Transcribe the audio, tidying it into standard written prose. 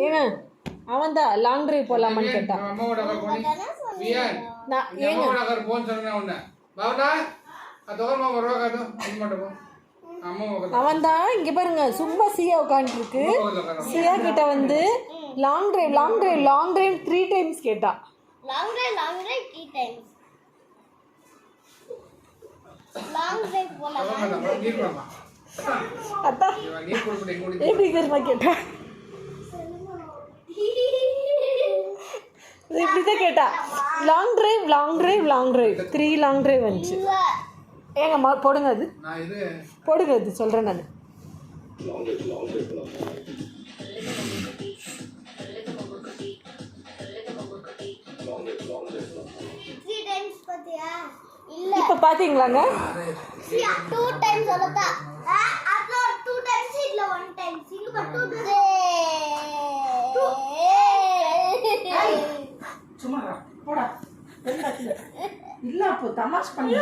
ஏங்க அவன் தான் லாங் டிரைவ் போலாமான்னு கேட்டான். அவன் தான் இங்க பாருங்க சும்மா சியா உட்காந்துருக்கு. சியா கிட்ட வந்து லாங் டிரைவ் 3 டைம்ஸ் கேட்டா. Long drive 3 times. Long drive போலாமா? அத்தா எப்படி தெரியுமா கேட்டா? இப்படிதான் கேட்டா. லாங் டிரைவ் 3 லாங் டிரைவ் வந்துச்சு. ஏங்க போடுங்க அது போடுங்க அது சொல்கிறேன் நான். இப்போ பார்த்தீங்களாங்க? 2 டைம்ஸ் சொல்லதா. அதுல 2 டைம்ஸ் இல்ல 1 டைம்ஸ். இங்க 2 சும்மா போடா இல்ல அப்போ தமாஷ் பண்ணி